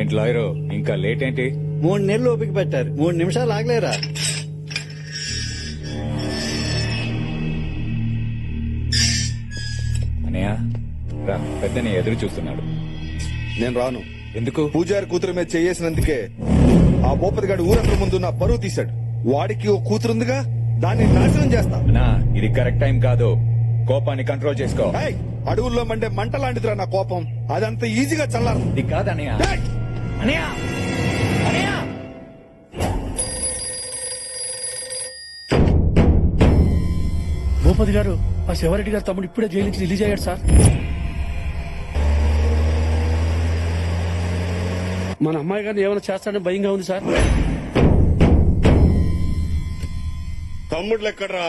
ఏంటి లాయరు ఇంకా లేట్ ఏంటి? 3 నెలలు ఓపిక పెట్టారు, 3 నిమిషాలు ఆగలేరా? అనయ్య రా, పెద్దని ఎదురు చూస్తున్నాడు. నేను రాను. ఎందుకు? పూజారి కూతురు మీద చేసినందుకే ఆ భూపతి గారు ఊరందరి ముందు నా పరువు తీశాడు. వాడికి ఓ కూతురుందిగా, దాన్ని నాశనం చేస్తా. అన్నా, ఇది కరెక్ట్ టైం కాదు. కోపాన్ని కంట్రోల్ చేసుకో. ఏయ్, అడవుల్లో మండే మంట లాంటిదిరా నా కోపం. అదంత ఈజీగా చల్లారు. ఇది కాదన్నయ్య. అనయ్య, అనయ్య, భూపతి గారు, ఆ శివారెడ్డి గారు తమ్ముడు ఇప్పుడే జైలు నుంచి రిలీజ్ అయ్యాడు సార్. మన అమ్మాయి గారిని ఏమైనా చేస్తాడని భయంగా ఉంది సార్. తమ్ముళ్ళు ఎక్కడ్రా?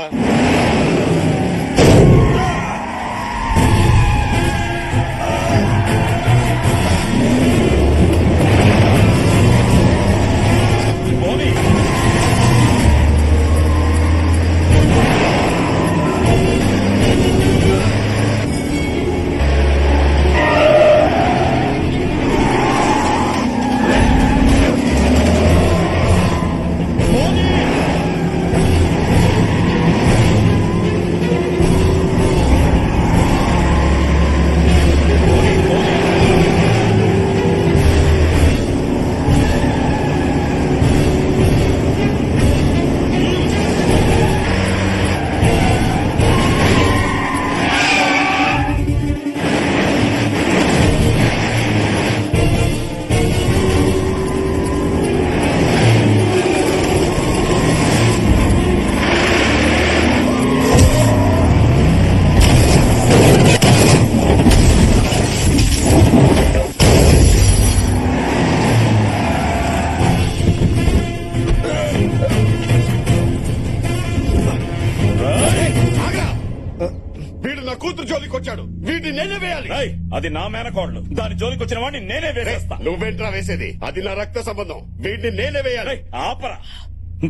కూతురు జోలికి వచ్చాడు, వీటిని నేనే వేయాలి. అది నా మేనకోడలు, దాని జోలికి వచ్చిన వాడిని నేనే వేసేస్తా. నువ్వేంట్రా వేసేది? అది నా రక్త సంబంధం, వీటిని నేనే వేయాలి. ఆపరా,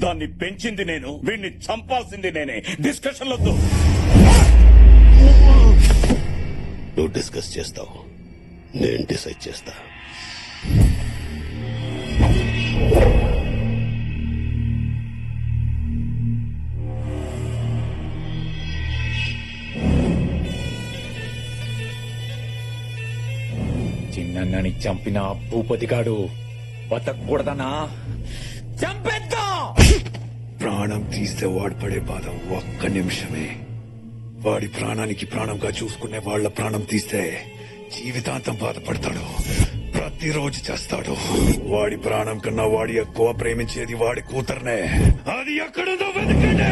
దాన్ని పెంచింది నేను, వీడిని చంపాల్సింది నేనే. డిస్కషన్ వద్దు. నువ్వు డిస్కస్ చేస్తావు, నేను డిసైడ్ చేస్తా. చిన్నని చంపిన భూపతిగాడు బతకూడదనా? చంపేద్దాం. ప్రాణం తీస్తే వాడు పడే బాధ ఒక్క నిమిషమే. వాడి ప్రాణానికి ప్రాణంగా చూసుకునే వాళ్ళ ప్రాణం తీస్తే జీవితాంతం బాధపడతాడు, ప్రతిరోజు చేస్తాడు. వాడి ప్రాణం కన్నా వాడి ఎక్కువ ప్రేమించేది వాడి కూతుర్నే. అది ఎక్కడుందో వెతకండి.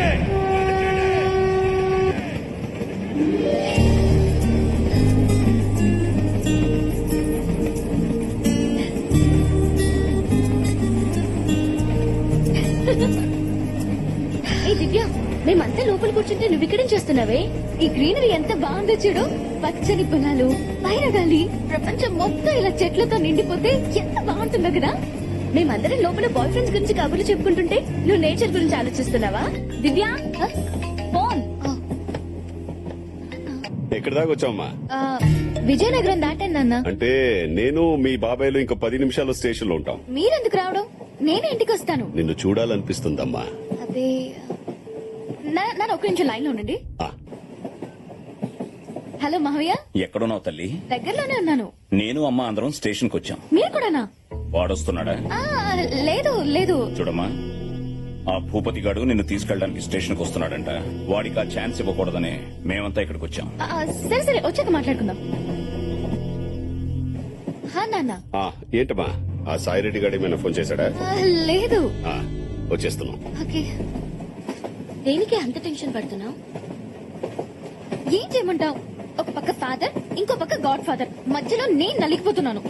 ఏ దివ్య, మేమంతా లోపల కూర్చుంటే నువ్వు ఇక్కడేం చేస్తున్నావే? ఈ గ్రీనరీ ఎంత బాగుందో చూడు. పచ్చని పొలాలు, పైన గాలి, ప్రపంచం మొత్తం ఇలా చెట్లతో నిండిపోతే ఎంత బాగుంటుందో కదా. మేమందరం లోపల బాయ్ ఫ్రెండ్స్ గురించి కబుర్లు చెప్పుకుంటుంటే నువ్వు నేచర్ గురించి ఆలోచిస్తున్నావా? దివ్య, ఫోన్. ఎక్కడి దాకా వచ్చావమ్మా? విజయనగరం దాటాను నాన్న. అంటే నేను మీ బాబాయ్లు ఇంకో 10 నిమిషాలు స్టేషన్ లో ఉంటాం. మీరెందుకు రావడం? నేనే ఇంటికి వస్తాను. నిన్ను చూడాలనిపిస్తుందమ్మా. అదే, నన్ను ఒక్క నిమిషం లైన్ లో ఉండండి. హలో మహవయ్య. ఎక్కడున్నావు తల్లి? దగ్గరలోనే ఉన్నాను. నేను అమ్మ అందరం స్టేషన్ కు వచ్చాం. మీరు కూడానా? వాడొస్తున్నాడా? లేదు లేదు. చూడమ్మా, ఆ భూపతి గాడు నిన్ను తీసుకెళ్ళడానికి స్టేషన్ కు వస్తున్నాడంట. వాడికి ఆ ఛాన్స్ ఇవ్వకూడదని మేమంతా ఇక్కడికి వచ్చాం. సరే సరే, వచ్చాక మాట్లాడుకుందాం. నాన్న. ఏంటమ్మా, ఆ సాయిరెడ్డి గారు ఏమైనా ఫోన్ చేశాడా? లేదు. వచ్చేస్తున్నాం. ఓకే. దేనికి అంత టెన్షన్ పడుతున్నావు? ఏం చేయమంటావు? ఒక పక్క ఫాదర్, ఇంకో పక్క గాడ్ ఫాదర్, మధ్యలో నేను నలిగిపోతున్నాను.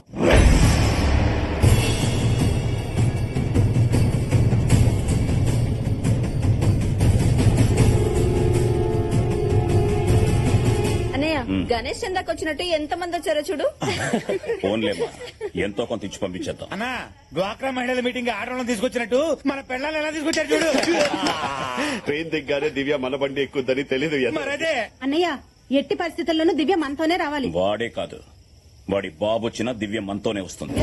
గణేష్ చందాకి వచ్చినట్టు ఎంత మంది వచ్చారో చూడు. ఫోన్లేమ్మా, ఎంతో కొంత ఇచ్చి పంపించేద్దాం. అన్నా, డ్వాక్రా మహిళల మీటింగ్ ఆడవాళ్ళని తీసుకొచ్చినట్టు మన పిల్లల్ని ఎలా తీసుకొచ్చారు చూడు. ట్రైన్ దిగ్గానే దివ్య మన బండి ఎక్కుద్దని తెలీదు. మరదే అన్నయ్య, ఎట్టి పరిస్థితుల్లోనూ దివ్య మనతోనే రావాలి. వాడే కాదు, వాడి బాబు వచ్చినా దివ్య మనతోనే వస్తుంది.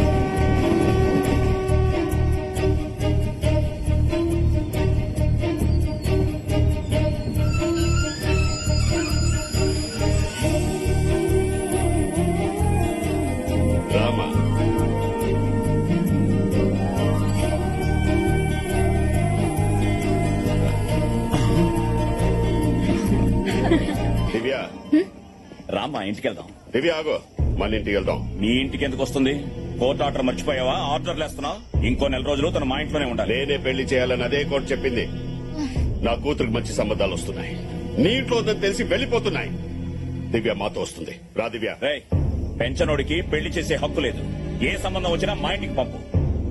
దివ్య రామ్మా ఇంటికి వెళ్దాం. దివ్య ఆగో, మన ఇంటికి వెళ్దాం. నీ ఇంటికి ఎందుకు వస్తుంది? కోర్టు ఆర్డర్ మర్చిపోయావా? ఆర్డర్లు వేస్తున్నావు. ఇంకో నెల రోజులు తను మా ఇంట్లోనే ఉండాలి. నేనే పెళ్లి చేయాలని అదే కోర్టు చెప్పింది. నా కూతురికి మంచి సంబంధాలు వస్తున్నాయి. నీ ఇంట్లో ఉందని తెలిసి వెళ్లిపోతున్నాయి. దివ్య మాతో వస్తుంది. రా దివ్య. రేయ్, పెంచనోడికి పెళ్లి చేసే హక్కు లేదు. ఏ సంబంధం వచ్చినా మా ఇంటికి పంపు.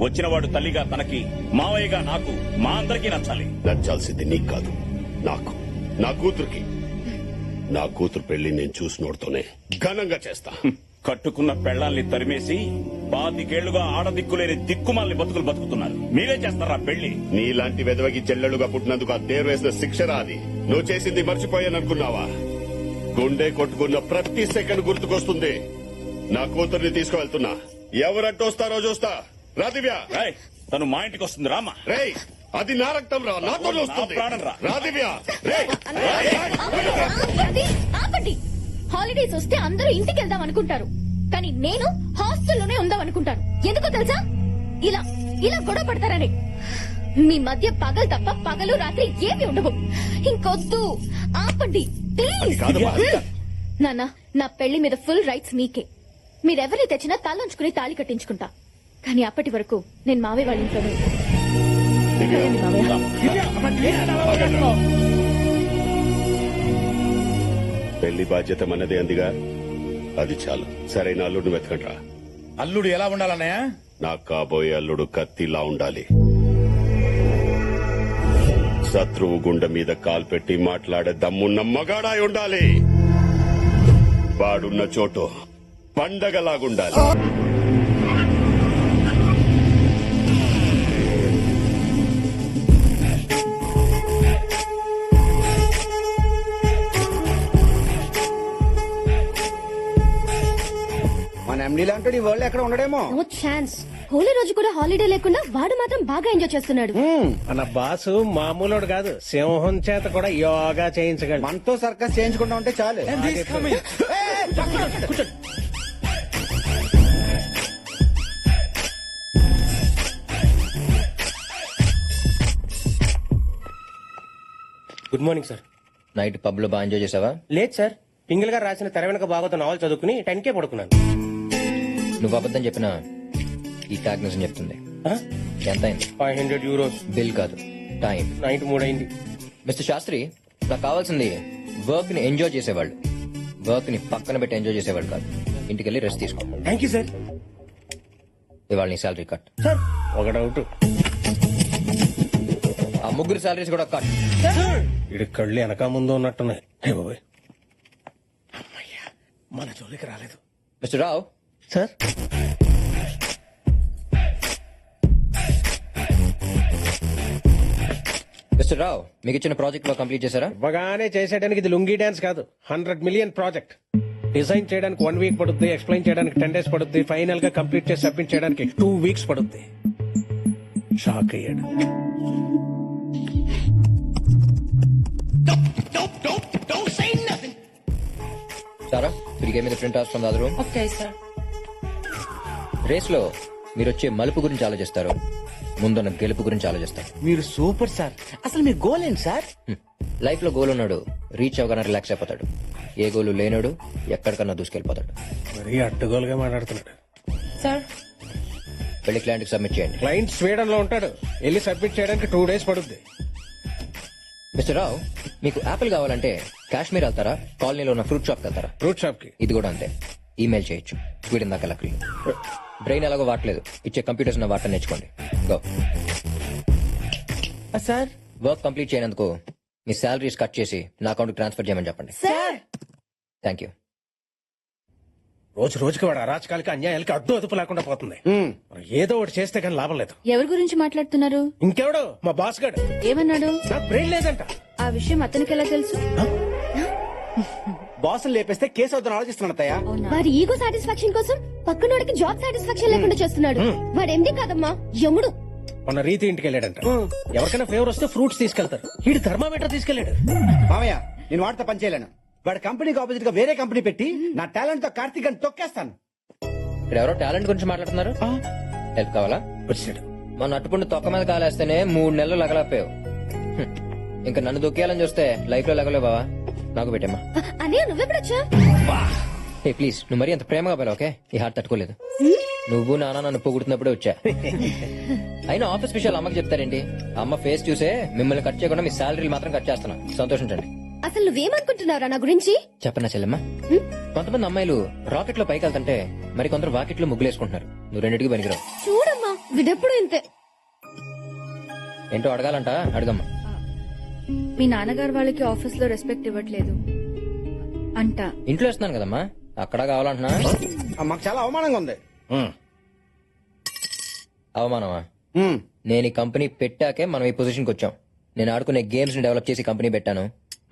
వచ్చిన వాడు తల్లిగా తనకి, మావయ్యగా నాకు, మా అందరికీ నచ్చాలి. నచ్చాల్సింది నీకు కాదు, నాకు, నా కూతురికి. నా కూతురు పెళ్లి నేను చూసినోడుతోనే ఘనంగా చేస్తా. కట్టుకున్న పెళ్లాల్ని తరిమేసి 25 ఆడదిక్కులేని దిక్కుమాలని బతుకులు బతుకుతున్నారు. మీరే చేస్తారా పెళ్లి? నీలాంటి వెదవకి చెల్లెలుగా పుట్టినందుకు ఆ దేరు వేసిన శిక్షరా అది. నువ్వు చేసింది మర్చిపోయాననుకున్నావా? గుండె కొట్టుకున్న ప్రతి సెకండ్ గుర్తుకొస్తుంది. నా కూతుర్ని తీసుకువెళ్తున్నా. ఎవరంటూ వస్తారో చూస్తా. రా దివ్య. రేయ్, తను మా ఇంటికి వస్తుంది. రామా. రేయ్, అది నా రక్తం రా, నాతో వస్తుంది. నా ప్రాణం రా. రా దివ్య. రేయ్. ఆపండి. హాలిడేస్ వస్తే అందరూ ఇంటికి వెళ్దాం అనుకుంటారు, కానీ నేను హాస్టల్లోనే ఉందాం అనుకుంటాను. ఎందుకో తెలుసా? ఇలా ఇలా గొడవ పడతారని. మీ మధ్య పగలు తప్ప పగలు రాత్రి ఏమి ఉండవు. ఇంకొద్దు, ఆపండి ప్లీజ్. నాన్న, నా పెళ్లి మీద ఫుల్ రైట్స్ మీకే. మీరెవరిని తెచ్చినా తలంచుకుని తాళి కట్టించుకుంటా. కానీ అప్పటి వరకు నేను మావయ్య వాళ్ళ ఇంట్లోనే ఉంటాను. వెళ్ళండి మావయ్య. పెళ్లి బాధ్యత మనదే అందిగా, అది చాలు. సరైన అల్లుడిని వెతకండ్రా. అల్లుడు ఎలా ఉండాలన్నయ్య? నాకు కాబోయే అల్లుడు కత్తిలా ఉండాలి. శత్రువు గుండె మీద కాలు పెట్టి మాట్లాడే దమ్మున్న మగాడాయి ఉండాలి. వాడున్న చోటు పండగలాగుండాలి. మన ఎండి లాంటి ఈ వరల్డ్ ఎక్కడ ఉండడేమో. No chance. హోలీ రోజు కూడా హాలిడే లేకుండా వాడు మాత్రం బాగా ఎంజాయ్ చేస్తున్నాడు. మన బాసు మామూలుడు కాదు, సింహం చేత కూడా యోగా చేయించగలడు. మనతో సర్కస్ చేయించుకుంటా ఉంటే చాలు. Good morning sir. Night pub లో బాగా ఎంజాయ్ చేసావా? లేదు సార్, పింగిల్ గారు రాసిన తెర వెనక బాగోత నావల్ చదువుకుని 10K పడుకున్నాను. నువ్వు అబద్ధం చెప్పినా ఈ ట్యాగ్ నిజం చెప్తుంది. ఎంత అయింది? 500 euros. బిల్ కాదు, టైం. నైట్ 3 అయింది. మిస్టర్ శాస్త్రి, నాకు కావాల్సింది వర్క్ ని ఎంజాయ్ చేసేవాళ్ళు, వర్క్ ని పక్కన పెట్టి ఎంజాయ్ చేసేవాళ్ళు కాదు. ఇంటికి వెళ్ళి రెస్ట్ తీసుకో. Thank you sir. ఇవాళ నీ శాలరీ కట్. సార్ ఒక డౌట్, ఆ ముగ్గురు శాలరీస్ కూడా కట్. ఇడి కళ్ళు వెనక ముందు ఉన్నట్టున్నాయి. హే బాబాయ్, అమ్మయ్యా, మన జోలికి రాలేదు. మిస్టర్ రావు. సార్, మిస్టర్ రావు, మీకు ఇచ్చిన ప్రాజెక్ట్ లో కంప్లీట్ చేశారా? ఇవ్వగానే చేసేయడానికి ఇది లుంగీ డాన్స్ కాదు, 100 million ప్రాజెక్ట్. డిజైన్ చేయడానికి 1 week పడుద్ది, ఎక్స్ప్లెయిన్ చేయడానికి 10 days పడుద్ది, ఫైనల్ గా కంప్లీట్ చేసి సబ్మిట్ చేయడానికి 2 weeks పడుద్ది. షాక్ అయ్యాడు. సారా, తిరిగే మీద print out from the other room. Okay sir. Race లో మీరు వచ్చే మలుపు గురించి ఆలోచిస్తారు, ముందున్న గెలుపు గురించి ఆలోచిస్తారు. మీరు సూపర్ సార్. అసలు మీ గోల్ ఏంటి సార్? లైఫ్ లో గోల్ ఉన్నాడు రీచ్ అవగానే రిలాక్స్ అయిపోతాడు. ఏ గోలు లేనాడు ఎక్కడికన్నా దూసుకెళ్లిపోతాడు. మరీ అడ్డగోలుగా మాట్లాడుతున్నాడు. సార్, వెళ్ళి క్లయింట్ కి సబ్మిట్ చేయండి. క్లయింట్ స్వీడన్ లో ఉంటాడు, వెళ్ళి సబ్మిట్ చేయడానికి 2 days పడుద్ది. మిస్టర్ రావు, మీకు యాపిల్ కావాలంటే కాశ్మీర్ వెళ్తారా, కాలనీలో ఉన్న ఫ్రూట్ షాప్ వెళ్తారా? ఫ్రూట్ షాప్ కి. ఇది కూడా అంతే, ఈమెయిల్ చేయొచ్చు. స్వీడన్ దాకా లక్లీ. బ్రెయిన్ ఎలాగో వాడలేదు, ఇచ్చే కంప్యూటర్స్ వాటర్ నేర్చుకోండి. గో. సార్, వర్క్ కంప్లీట్ చేయనందుకు మీ శాలరీస్ కట్ చేసి నా అకౌంట్ ట్రాన్స్ఫర్ చేయమని చెప్పండి. Thank you. రోజు రోజుకి వాడు అరాచకాలకి అన్యాయాలకి అడ్డు అదుపు లేకుండా పోతుంది. మనం ఏదో ఒకటి చేస్తే కానీ లాభం లేదు. ఎవరి గురించి మాట్లాడుతున్నారు? ఇంకెవడో మా బాస్ గడు. ఏమన్నాడు? నాకు బ్రెయిన్ లేదంట. ఆ విషయం అతనికి ఎలా తెలుసు? బాసులు లేపేస్తే కేసు అవుతాను ఆలోచిస్తున్నాడు అత్తయ్య. వారి ఈగో సాటిస్ఫాక్షన్ కోసం పక్కనోడికి జాబ్ సాటిస్ఫాక్షన్ లేకుండా చేస్తున్నాడు. వాడు ఎండి కాదమ్మా, యముడు. మొన్న రీతి ఇంటికి వెళ్ళాడంట. ఎవరికైనా ఫేవర్ వస్తే ఫ్రూట్స్ తీసుకెళ్తారు, వీడు థర్మామీటర్ తీసుకెళ్లాడు. మామయ్య, నేను వాడితో పని చేయలేను. వాడి కంపెనీకి ఆపోజిట్ గా వేరే కంపెనీ పెట్టి నా టాలెంట్ తో కార్తీక్ అని తొక్కేస్తాను. ఇక్కడ ఎవరో టాలెంట్ గురించి మాట్లాడుతున్నారు. హెల్ప్ కావాలా? వచ్చాడు. మన అట్టుపుండి తొక్క మీద కాలేస్తేనే 3 నెలలు లగలపోయావు. ఇంకా నన్ను దొక్కేయాలని చూస్తే లైఫ్ లో లగలేవు బావా. నాకు పెట్టమ్మా. అన్నయ్య నువ్వెప్పుడొచ్చా? ఏ ప్లీజ్ నువ్వు మరీ అంత ప్రేమగా పోలే ఓకే? ఈ హార్ట్ తట్టుకోలేదు. నువ్వు నాన్న నన్ను పొగుడుతున్నప్పుడే వచ్చా. అయినా ఆఫీస్ విషయాలు అమ్మకి చెప్తారేంటి? అమ్మ ఫేస్ చూసే మిమ్మల్ని కట్ చేయకుండా మీ శాలరీలు మాత్రం కట్ చేస్తున్నా. సంతోషించండి. అసలు నువ్వేమనుకుంటున్నావురా నా గురించి? చెప్పనా చెల్లెమ్మా, కొంతమంది అమ్మాయిలు రాకెట్ లో పైకి వెళ్తుంటే మరి కొందరు వాకెట్ లో ముగ్గులేసుకుంటున్నారు. నువ్వు రెండింటికి పనికిరావు. చూడమ్మా విడప్పుడు ఇంతే. ఏంటో అడగాలంట, అడగమ్మా. మీ నాన్నగారు వాళ్ళకి ఆఫీస్ లో రెస్పెక్ట్ ఇవ్వట్లేదు అంట. ఇంట్లో ఇస్తున్నాను కదమ్మా, అక్కడ కావాలంటున్నా. మాకు చాలా అవమానంగా ఉంది. అవమానమా? నేను ఈ కంపెనీ పెట్టాకే మనం ఈ పొజిషన్కి వచ్చాం. నేను ఆడుకునే గేమ్స్ ని డెవలప్ చేసి కంపెనీ పెట్టాను.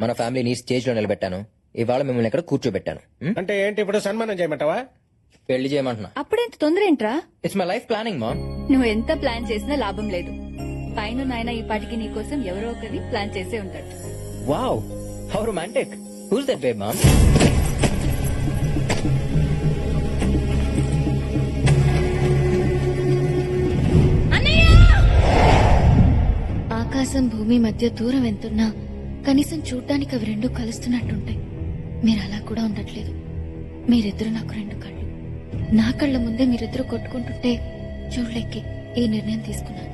మన ఫ్యామిలీని స్టేజ్ లో నిలబెట్టాను. ఇవాళ మిమ్మల్ని ఇక్కడ కూర్చోబెట్టాను. అంటే ఏంటి ఇప్పుడు సన్మానం చేయమంటావా? పెళ్లి చేయమంటున్నా. అప్పుడెంత తొందర ఏంట్రా? ఇట్స్ మై లైఫ్ ప్లానింగ్ మా. నువ్వు ఎంత ప్లాన్ చేసినా లాభం లేదు. పైన నాయన ఈ పాటికి నీ కోసం ఎవరో ఒకరిని ప్లాన్ చేసే ఉంటాడు. Wow, how romantic. Who's that babe mom? ఆకాశం భూమి మధ్య దూరం ఎంతున్నా కనీసం చూడ్డానికి అవి రెండు కలుస్తున్నట్టుంటాయి. మీరు అలా కూడా ఉండట్లేదు. మీరిద్దరు నాకు రెండు కళ్ళు. నా కళ్ళ ముందే మీరిద్దరు కొట్టుకుంటుంటే చూడలేకే ఈ నిర్ణయం తీసుకున్నాను.